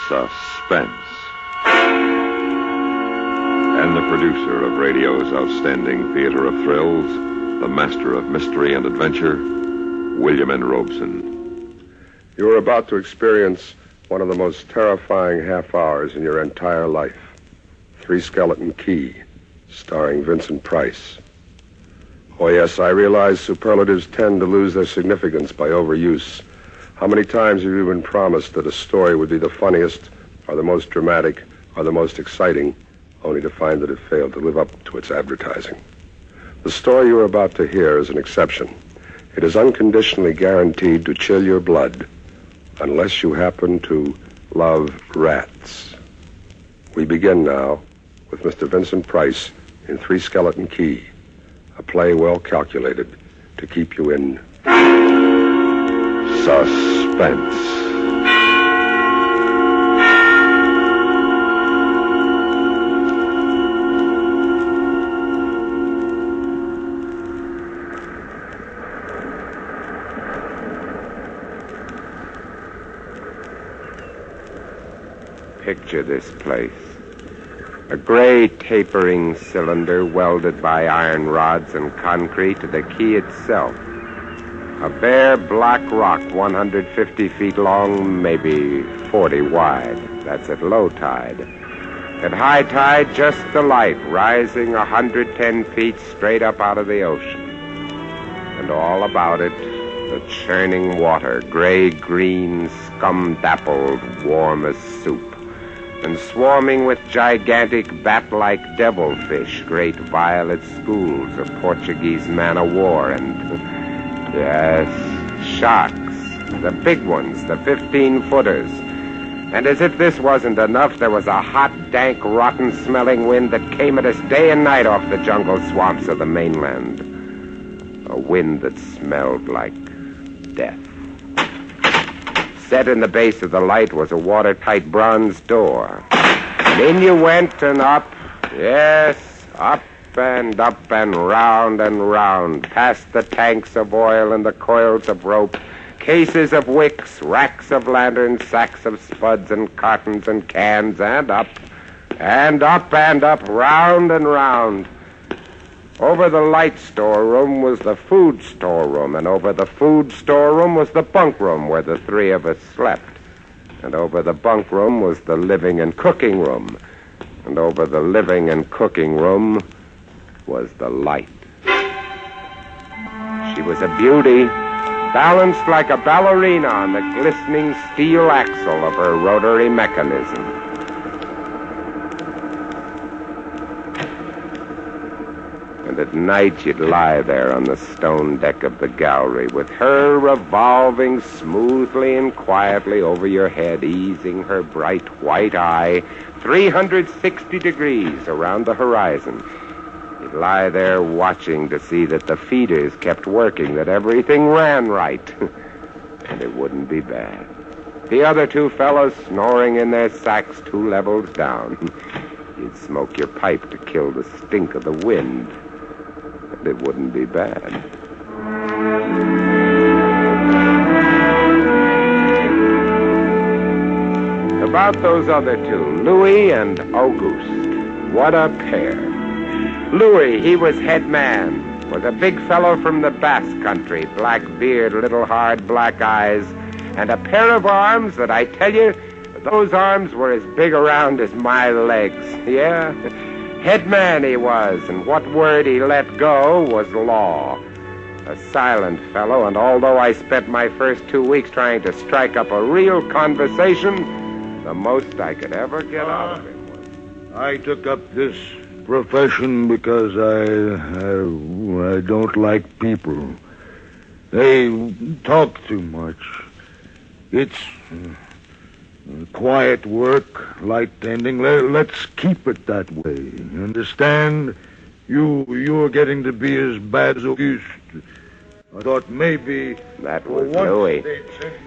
Suspense. And the producer of radio's outstanding theater of thrills, the master of mystery and adventure, William N. Robeson. You are about to experience one of the most terrifying half hours in your entire life. Three Skeleton Key, starring Vincent Price. Oh, yes, I realize superlatives tend to lose their significance by overuse. How many times have you been promised that a story would be the funniest, or the most dramatic, or the most exciting, only to find that it failed to live up to its advertising? The story you are about to hear is an exception. It is unconditionally guaranteed to chill your blood, unless you happen to love rats. We begin now with Mr. Vincent Price in Three Skeleton Key, a play well calculated to keep you in suspense. Picture this place. A gray tapering cylinder welded by iron rods and concrete to the key itself. A bare black rock 150 feet long, maybe 40 wide. That's at low tide. At high tide, just the light rising 110 feet straight up out of the ocean. And all about it, the churning water, gray-green, scum-dappled, warm as soup. And swarming with gigantic bat-like devilfish, great violet schools of Portuguese man-o'-war, and, yes, sharks, the big ones, the 15-footers. And as if this wasn't enough, there was a hot, dank, rotten-smelling wind that came at us day and night off the jungle swamps of the mainland. A wind that smelled like death. Set in the base of the light was a watertight bronze door. And in you went and up, yes, up and round, past the tanks of oil and the coils of rope, cases of wicks, racks of lanterns, sacks of spuds and cartons and cans, and up, round and round. Over the light storeroom was the food storeroom, and over the food storeroom was the bunk room where the three of us slept. And over the bunk room was the living and cooking room. And over the living and cooking room was the light. She was a beauty, balanced like a ballerina on the glistening steel axle of her rotary mechanism. And at night you'd lie there on the stone deck of the gallery with her revolving smoothly and quietly over your head, easing her bright white eye 360 degrees around the horizon. You'd lie there watching to see that the feeders kept working, that everything ran right. And it wouldn't be bad. The other two fellows snoring in their sacks 2 levels down. You'd smoke your pipe to kill the stink of the wind. And it wouldn't be bad. About those other two, Louis and Auguste. What a pair. Louis, he was head man, was a big fellow from the Basque country, black beard, little hard black eyes, and a pair of arms that I tell you, those arms were as big around as my legs. Yeah, head man he was, and what word he let go was law. A silent fellow, and although I spent my first 2 weeks trying to strike up a real conversation, the most I could ever get out of him was... I took up this profession because I don't like people. They talk too much. It's quiet work, light tending. Let's keep it that way. You understand? You're getting to be as bad as Auguste. I thought maybe... That was Louis.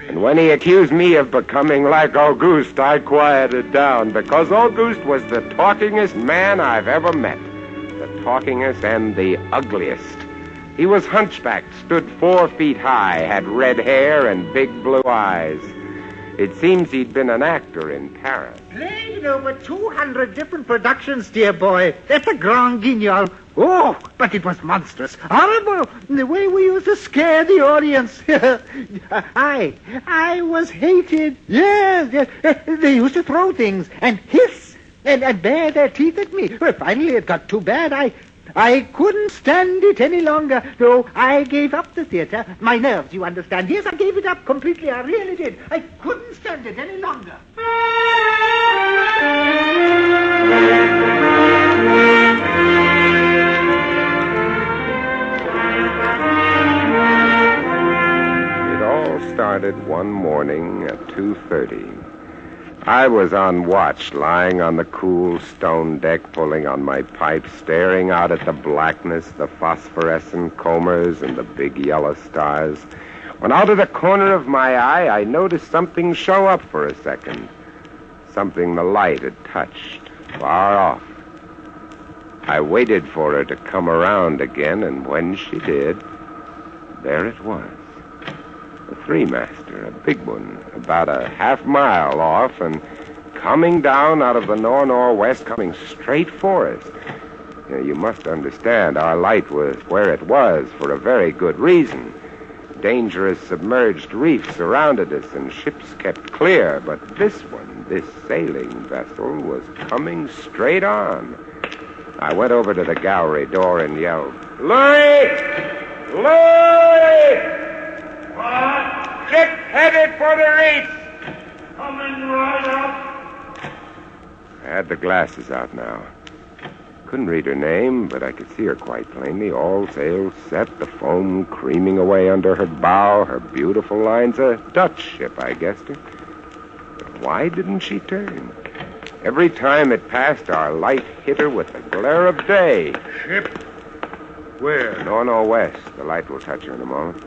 And when he accused me of becoming like Auguste, I quieted down, because Auguste was the talkingest man I've ever met. The talkingest and the ugliest. He was hunchbacked, stood 4 feet high, had red hair and big blue eyes. It seems he'd been an actor in Paris. Played in over 200 different productions, dear boy, at the Grand Guignol. Oh, but it was monstrous, horrible, the way we used to scare the audience. I was hated. Yes, they used to throw things and hiss and bare their teeth at me. Well, finally it got too bad. I couldn't stand it any longer, so I gave up the theater. My nerves, you understand. Yes, I gave it up completely. I really did. I couldn't stand it any longer. It all started one morning at 2:30. I was on watch, lying on the cool stone deck, pulling on my pipe, staring out at the blackness, the phosphorescent combers, and the big yellow stars, when out of the corner of my eye, I noticed something show up for a second. Something the light had touched, far off. I waited for her to come around again, and when she did, there it was. A three-master, a big one, about a half-mile off, and coming down out of the nor-northwest, coming straight for us. You must understand, our light was where it was for a very good reason. Dangerous submerged reefs surrounded us, and ships kept clear, but this one, this sailing vessel, was coming straight on. I went over to the gallery door and yelled, "Louis! Louis! What? Ship headed for the reefs!" Coming right up. I had the glasses out now. Couldn't read her name, but I could see her quite plainly. All sails set, the foam creaming away under her bow, her beautiful lines. A Dutch ship, I guessed her. But why didn't she turn? Every time it passed, our light hit her with the glare of day. Ship? Where? Nor-northwest. The light will touch her in a moment.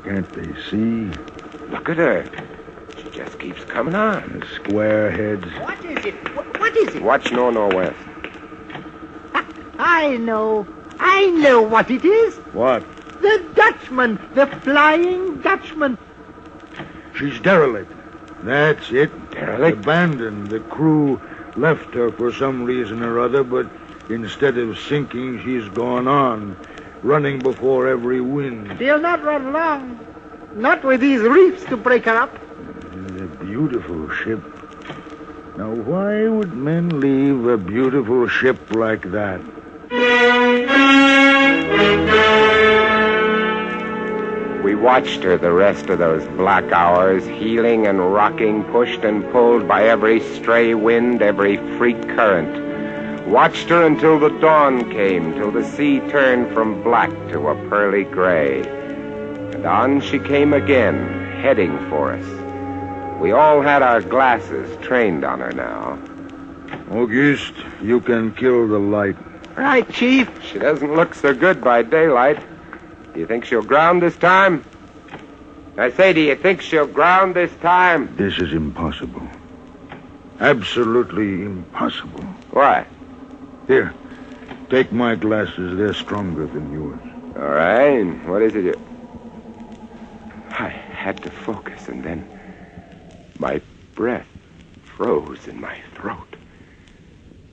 Can't they see? Look at her. She just keeps coming on. The square heads. What is it? What is it? Watch nor-northwest. I know what it is. What? The Dutchman, the Flying Dutchman. She's derelict. That's it. Derelict? Abandoned. The crew left her for some reason or other, but instead of sinking, she's gone on, running before every wind. She'll not run long. Not with these reefs to break her up. A beautiful ship. Now, why would men leave a beautiful ship like that? We watched her the rest of those black hours, heeling and rocking, pushed and pulled by every stray wind, every freak current. Watched her until the dawn came, till the sea turned from black to a pearly gray. And on she came again, heading for us. We all had our glasses trained on her now. Auguste, you can kill the light. Right, Chief. She doesn't look so good by daylight. Do you think she'll ground this time? I say, do you think she'll ground this time? This is impossible. Absolutely impossible. Why? Here, take my glasses. They're stronger than yours. All right. What is it? I had to focus, and then my breath froze in my throat.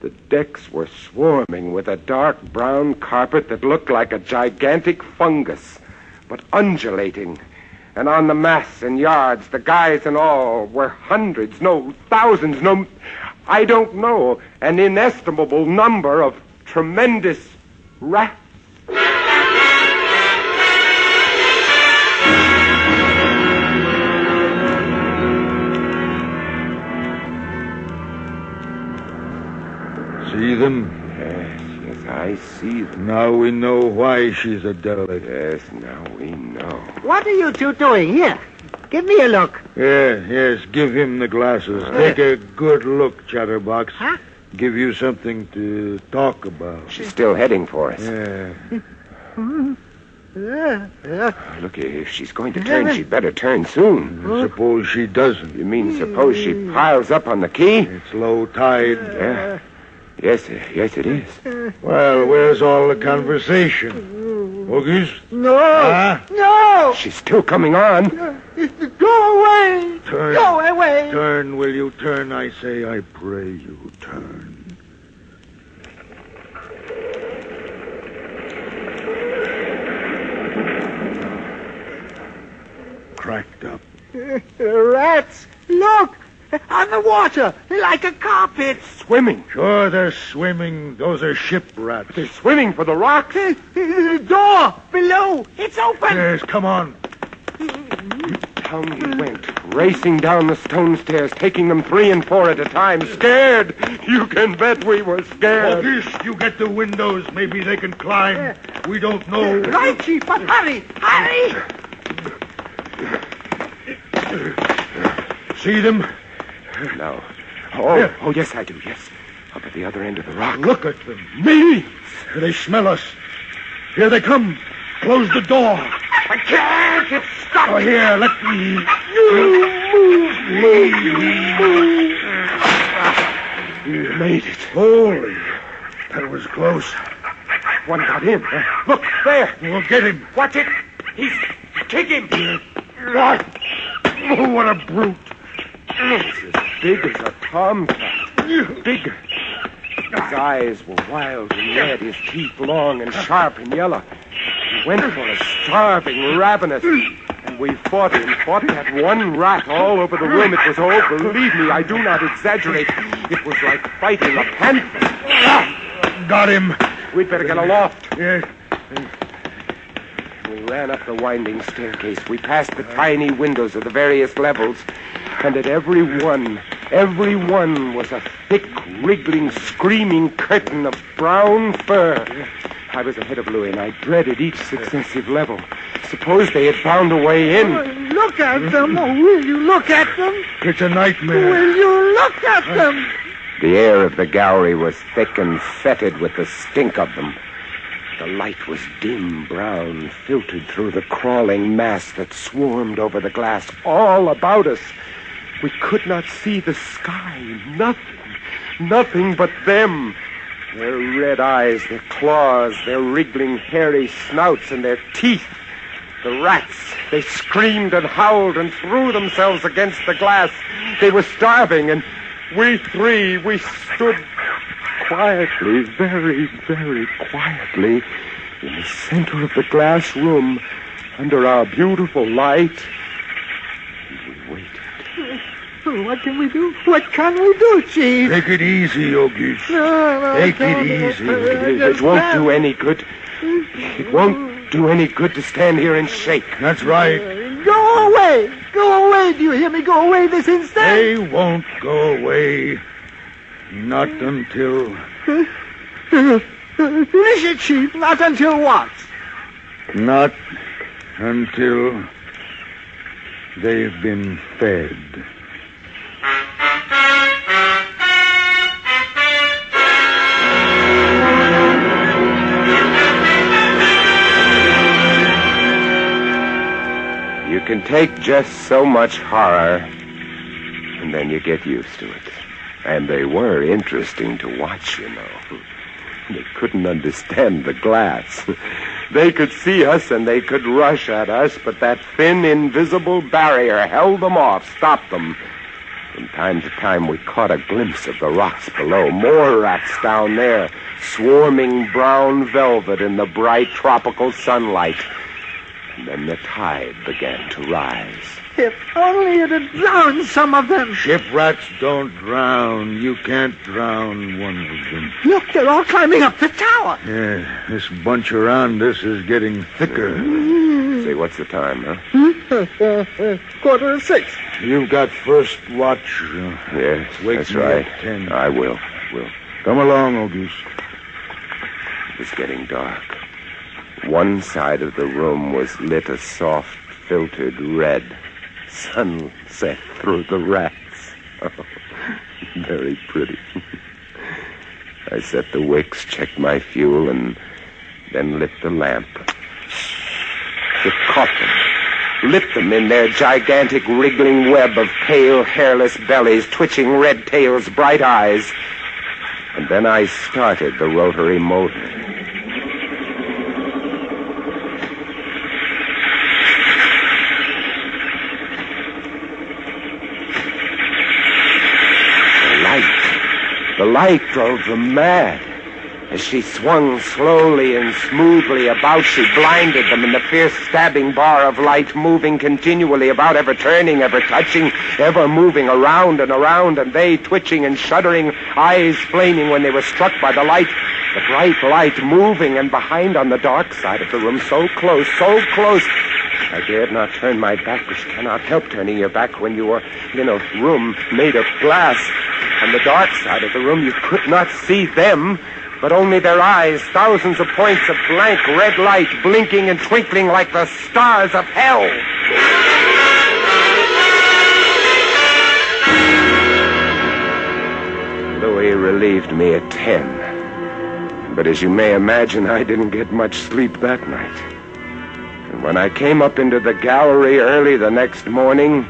The decks were swarming with a dark brown carpet that looked like a gigantic fungus, but undulating. And on the masts and yards, the guys and all, were hundreds, no, thousands, no, I don't know, an inestimable number of tremendous rats. See them? Yes, I see them. Now we know why she's a derelict. Yes, now we know. What are you two doing here? Give me a look. Yes, give him the glasses. Take a good look, Chatterbox. Huh? Give you something to talk about. She's still heading for us. Yeah. Look, if she's going to turn, she'd better turn soon. Suppose she doesn't. You mean suppose she piles up on the quay? It's low tide. Yeah. Yes, it is. Well, where's all the conversation? Auguste? No. Huh? No. She's still coming on. Go away! Turn. Go away! Turn, will you? Turn, I say. I pray you. Turn. Cracked up. Rats! Look! On the water, like a carpet. Swimming. Sure, they're swimming. Those are ship rats. They're swimming for the rocks. The door below, it's open. Yes, come on. Down we went, racing down the stone stairs, taking them 3 and 4 at a time. Scared. You can bet we were scared. August, you get the windows. Maybe they can climb. We don't know. Right, Chief, but hurry, hurry! See them? No. Oh, yes, I do, yes. Up at the other end of the rock. Look at them. Me! They smell us. Here they come. Close the door. I can't! It's stuck! Oh, here, let me. You made it. Holy. That was close. One got in. Look, there. We'll get him. Watch it. He's kicking. Oh, what a brute. He's as big as a tomcat. Bigger. His eyes were wild and red, his teeth long and sharp and yellow. He went for us, starving, ravenous. And we fought him, fought that one rat all over the room. It was all, believe me, I do not exaggerate. It was like fighting a panther. Got him. We'd better get aloft. Yes. We ran up the winding staircase. We passed the tiny windows of the various levels. And at every one was a thick, wriggling, screaming curtain of brown fur. I was ahead of Louis, and I dreaded each successive level. Suppose they had found a way in. Look at them. Oh, will you look at them? It's a nightmare. Will you look at them? The air of the gallery was thick and fetid with the stink of them. The light was dim brown, filtered through the crawling mass that swarmed over the glass all about us. We could not see the sky. Nothing but them. Their red eyes, their claws, their wriggling, hairy snouts, and their teeth. The rats, they screamed and howled and threw themselves against the glass. They were starving, and we stood quietly, very, very quietly, in the center of the glass room, under our beautiful light. And we waited. What can we do? What can we do, Chief? Take it easy, Auguste. No, Take it easy. It won't do any good. It won't do any good to stand here and shake. That's right. Go away! Go away! Do you hear me? Go away this instant! They won't go away. Not until... Finish it, Chief. Not until what? Not until they've been fed. You can take just so much horror, and then you get used to it. And they were interesting to watch, you know. They couldn't understand the glass. They could see us and they could rush at us, but that thin, invisible barrier held them off, stopped them. From time to time, we caught a glimpse of the rocks below. More rats down there, swarming brown velvet in the bright tropical sunlight. And then the tide began to rise. If only it had drowned some of them. Shipwracks don't drown. You can't drown one of them. Look, they're all climbing up the tower. Yeah, this bunch around us is getting thicker. Say, what's the time, huh? 6:15. You've got first watch. Yes, Wake that's me right. at 10. I will. Come along, Auguste. It was getting dark. One side of the room was lit a soft, filtered red. Sunset through the rats. Oh, very pretty. I set the wicks, checked my fuel, and then lit the lamp. It caught them, lit them in their gigantic wriggling web of pale, hairless bellies, twitching red tails, bright eyes. And then I started the rotary motor. light drove them mad. As she swung slowly and smoothly about, she blinded them in the fierce stabbing bar of light, moving continually about, ever turning, ever touching, ever moving around, and they twitching and shuddering, eyes flaming when they were struck by the light. The bright light moving, and behind on the dark side of the room, so close, so close. I dared not turn my back, because you cannot help turning your back when you are in a room made of glass. On the dark side of the room, you could not see them, but only their eyes, thousands of points of blank red light, blinking and twinkling like the stars of hell. Louis relieved me at 10. But as you may imagine, I didn't get much sleep that night. And when I came up into the gallery early the next morning,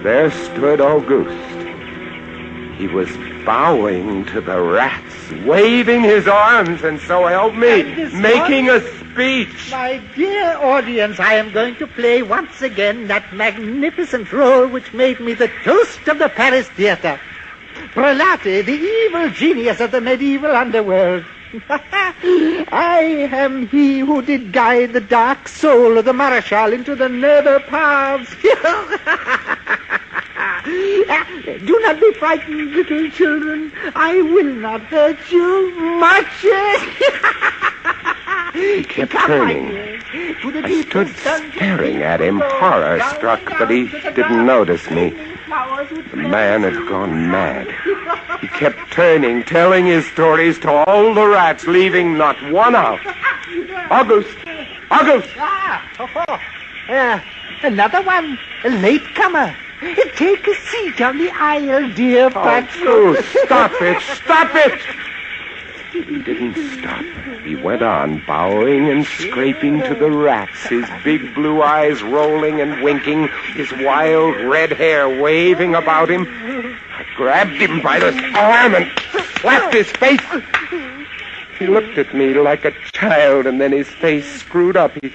there stood Auguste. He was bowing to the rats, waving his arms, and so help me, making a speech. My dear audience, I am going to play once again that magnificent role which made me the toast of the Paris theater. Prelate, the evil genius of the medieval underworld. I am he who did guide the dark soul of the Marechal into the nether paths. Do not be frightened, little children. I will not hurt you much. He kept turning. I stood staring at him, horror-struck, but he didn't notice me. The man had gone mad. He kept turning, telling his stories to all the rats, leaving not one out. Auguste! Auguste! Another one, a latecomer. Take a seat on the aisle, dear Fatso. Stop it! Stop it! He didn't stop. He went on, bowing and scraping to the rats, his big blue eyes rolling and winking, his wild red hair waving about him. I grabbed him by the arm and slapped his face. He looked at me like a child, and then his face screwed up. He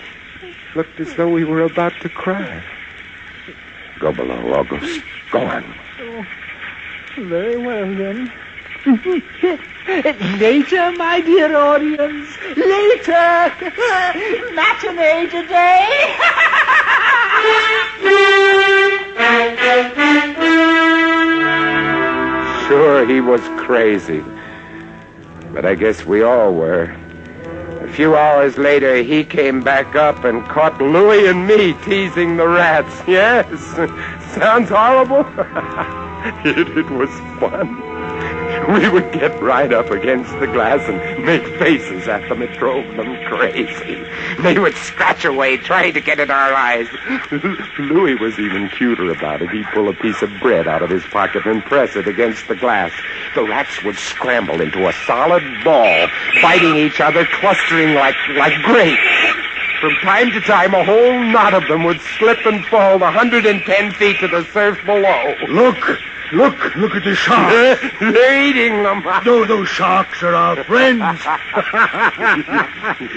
looked as though he were about to cry. Go below, Auguste. Go on. Oh, very well, then. Later, my dear audience. Later. Matinee today. Sure, he was crazy. But I guess we all were. A few hours later, he came back up and caught Louis and me teasing the rats. Yes, sounds horrible. It was fun. We would get right up against the glass and make faces at them. It drove them crazy. They would scratch away, trying to get in our eyes. Louis was even cuter about it. He'd pull a piece of bread out of his pocket and press it against the glass. The rats would scramble into a solid ball, biting each other, clustering like grapes. From time to time, a whole knot of them would slip and fall 110 feet to the surf below. Look at the sharks. They're eating them. Those sharks are our friends.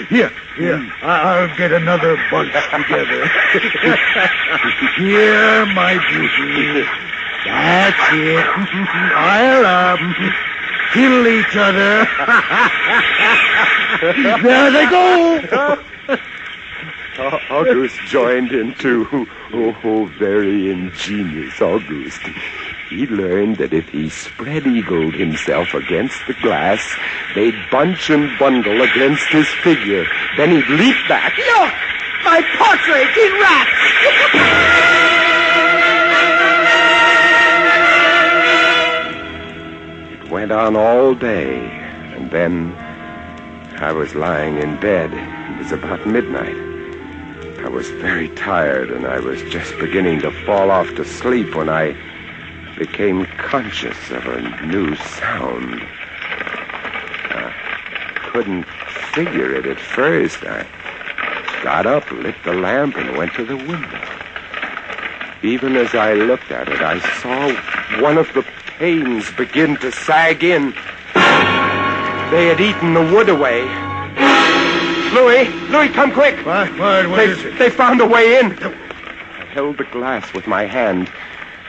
Here, I'll get another bunch together. Here, my beauty. That's it. Pile up. Kill each other. There they go. Auguste joined in too. Oh, very ingenious Auguste. He learned that if he spread-eagled himself against the glass, they'd bunch and bundle against his figure. Then he'd leap back. Look! My portrait in rats! It went on all day, and then I was lying in bed. It was about midnight. I was very tired, and I was just beginning to fall off to sleep when I became conscious of a new sound. I couldn't figure it at first. I got up, lit the lamp, and went to the window. Even as I looked at it, I saw one of the panes begin to sag in. They had eaten the wood away. Louis, come quick. What is it? They found a way in. I held the glass with my hand.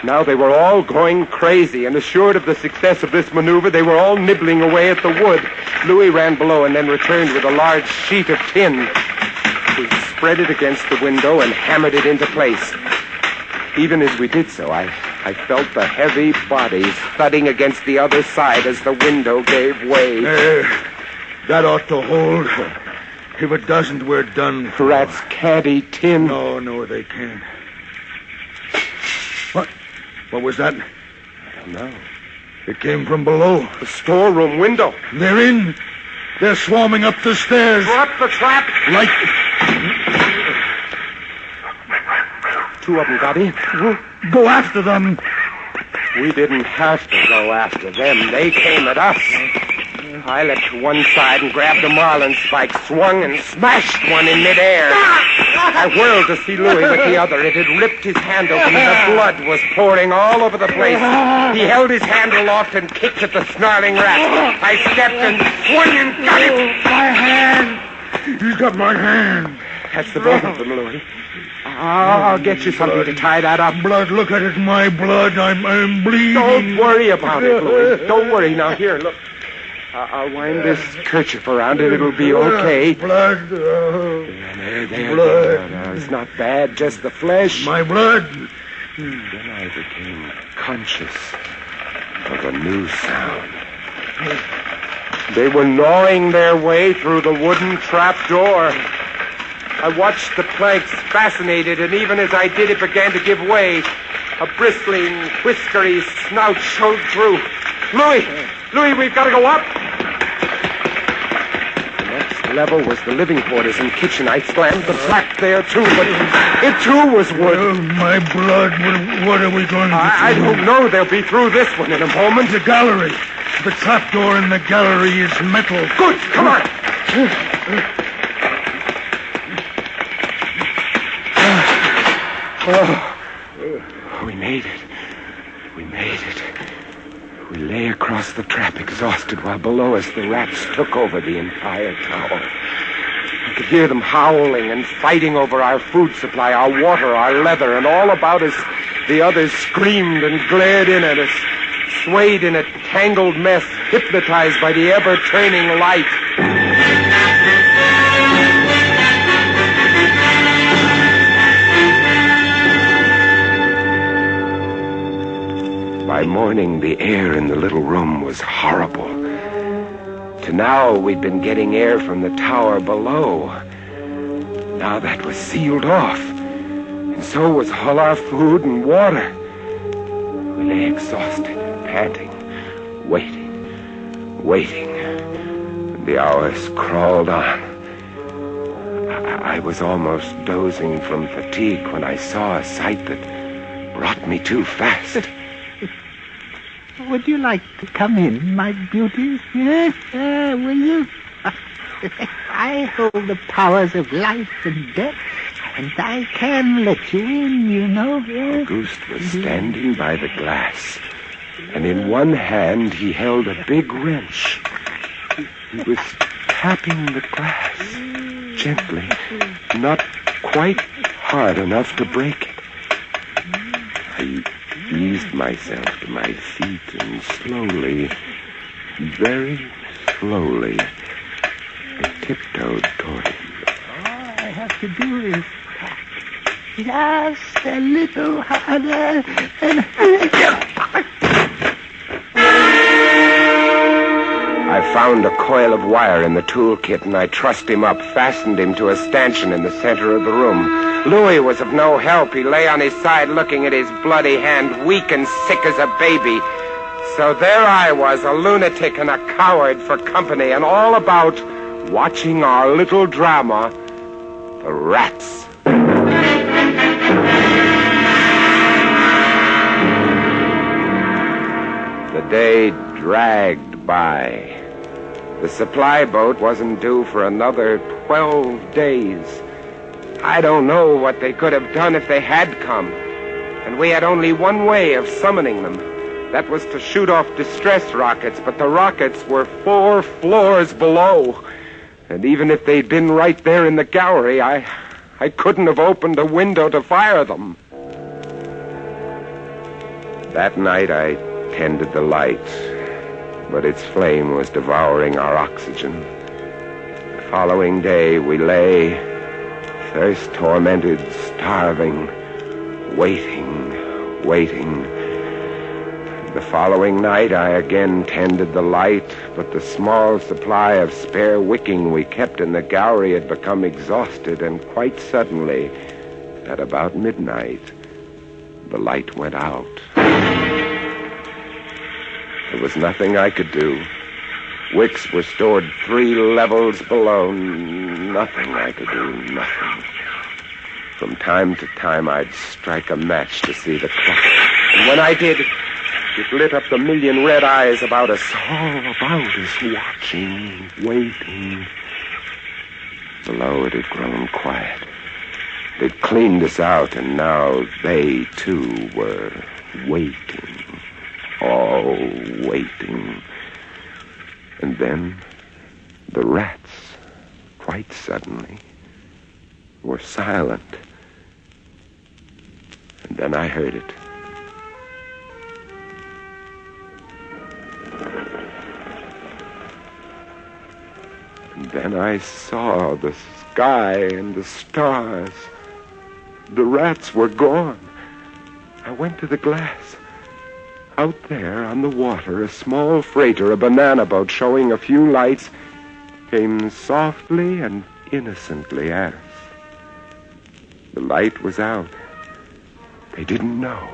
Now they were all going crazy, and assured of the success of this maneuver, they were all nibbling away at the wood. Louis ran below and then returned with a large sheet of tin. We spread it against the window and hammered it into place. Even as we did so, I felt the heavy bodies thudding against the other side as the window gave way. That ought to hold. If it doesn't, we're done for. Rats can't eat tin. No, they can't. What was that? I don't know. It came from below. The storeroom window. They're in. They're swarming up the stairs. Drop the trap. Two of them got in. Go after them. We didn't have to go after them. They came at us. I leapt to one side and grabbed a marlin spike, swung and smashed one in midair. I whirled to see Louis with the other. It had ripped his hand open and the blood was pouring all over the place. He held his hand aloft and kicked at the snarling rat. I stepped and swung and got it. My hand. He's got my hand. That's the both of them, Louis. I'll get you something to tie that up. Blood, look at it, my blood. I'm bleeding. Don't worry about it, Louis. Don't worry. Now, here, look. I'll wind this kerchief around it. It'll be okay. Blood. There. It's not bad, just the flesh. My blood. Then I became conscious of a new sound. They were gnawing their way through the wooden trap door. I watched the planks, fascinated, and even as I did, it began to give way. A bristling, whiskery snout showed through. Louis, we've got to go up. The next level was the living quarters and kitchen. I slammed the trap there, too, but it, too, was wood. My blood. What are we going to do? I don't know. They'll be through this one in a moment. The gallery. The trapdoor in the gallery is metal. Good. Come on. We made it. We lay across the trap, exhausted, while below us the rats took over the entire tower. I could hear them howling and fighting over our food supply, our water, our leather, and all about us the others screamed and glared in at us, swayed in a tangled mess, hypnotized by the ever-turning light. By morning, the air in the little room was horrible. To now, we'd been getting air from the tower below. Now that was sealed off. And so was all our food and water. We lay exhausted and panting, waiting. And the hours crawled on. I was almost dozing from fatigue when I saw a sight that brought me too fast. Would you like to come in, my beauties? Yes, will you? I hold the powers of life and death, and I can let you in, you know. Auguste was standing by the glass, and in one hand he held a big wrench. He was tapping the glass gently, not quite hard enough to break it. I eased myself to my feet and slowly, very slowly, I tiptoed toward him. All I have to do is tap just a little harder and... I found a coil of wire in the toolkit, and I trussed him up, fastened him to a stanchion in the center of the room. Louis was of no help. He lay on his side looking at his bloody hand, weak and sick as a baby. So there I was, a lunatic and a coward for company, and all about watching our little drama, the rats. The day dragged by. The supply boat wasn't due for another 12 days. I don't know what they could have done if they had come. And we had only one way of summoning them. That was to shoot off distress rockets, but the rockets were 4 floors below. And even if they'd been right there in the gallery, I couldn't have opened a window to fire them. That night I tended the light, but its flame was devouring our oxygen. The following day we lay, thirst-tormented, starving, waiting. The following night I again tended the light, but the small supply of spare wicking we kept in the gallery had become exhausted, and quite suddenly, at about midnight, the light went out. There was nothing I could do. Wicks were stored 3 levels below. Nothing I could do, nothing. From time to time, I'd strike a match to see the clock. And when I did, it lit up the million red eyes about us, all about us, watching, waiting. Below it had grown quiet. They'd cleaned us out, and now they, too, were waiting. All waiting. And then the rats, quite suddenly, were silent. And then I heard it. And then I saw the sky and the stars. The rats were gone. I went to the glass. Out there on the water, a small freighter, a banana boat showing a few lights, came softly and innocently at us. The light was out. They didn't know.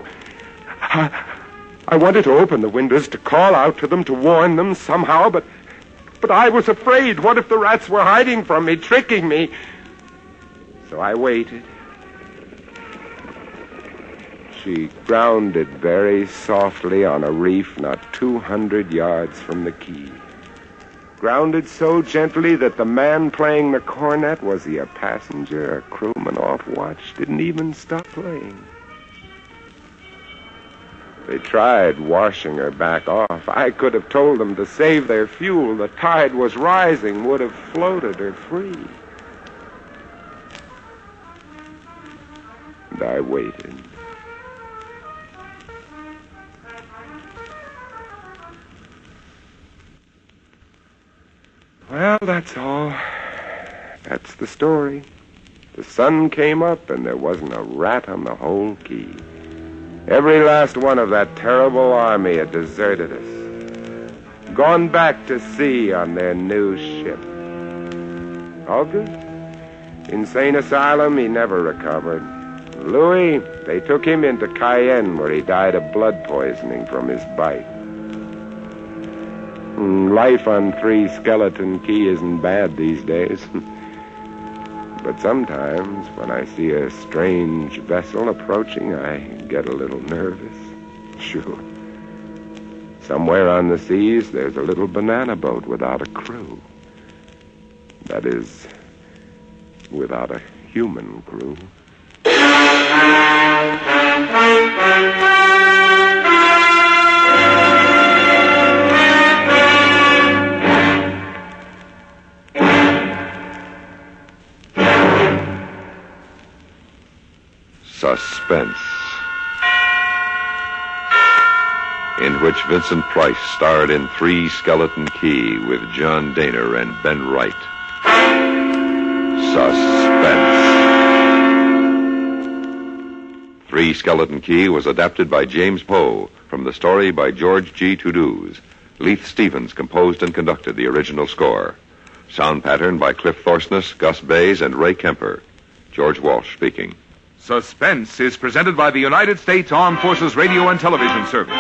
I wanted to open the windows, to call out to them, to warn them somehow, but I was afraid. What if the rats were hiding from me, tricking me? So I waited. She grounded very softly on a reef not 200 yards from the quay. Grounded so gently that the man playing the cornet, was he a passenger, a crewman off watch, didn't even stop playing. They tried washing her back off. I could have told them to save their fuel. The tide was rising, would have floated her free. And I waited. Well, that's all. That's the story. The sun came up and there wasn't a rat on the whole quay. Every last one of that terrible army had deserted us. Gone back to sea on their new ship. August? Insane asylum, he never recovered. Louis, they took him into Cayenne where he died of blood poisoning from his bite. Life on 3 Skeleton Key isn't bad these days. But sometimes, when I see a strange vessel approaching, I get a little nervous. Sure. Somewhere on the seas, there's a little banana boat without a crew. That is, without a human crew. Suspense, in which Vincent Price starred in 3 Skeleton Key with John Daner and Ben Wright. Suspense. 3 Skeleton Key was adapted by James Poe from the story by George G. Tuduz. Leith Stevens composed and conducted the original score. Sound pattern by Cliff Thorsness, Gus Bays, and Ray Kemper. George Walsh speaking. Suspense is presented by the United States Armed Forces Radio and Television Service.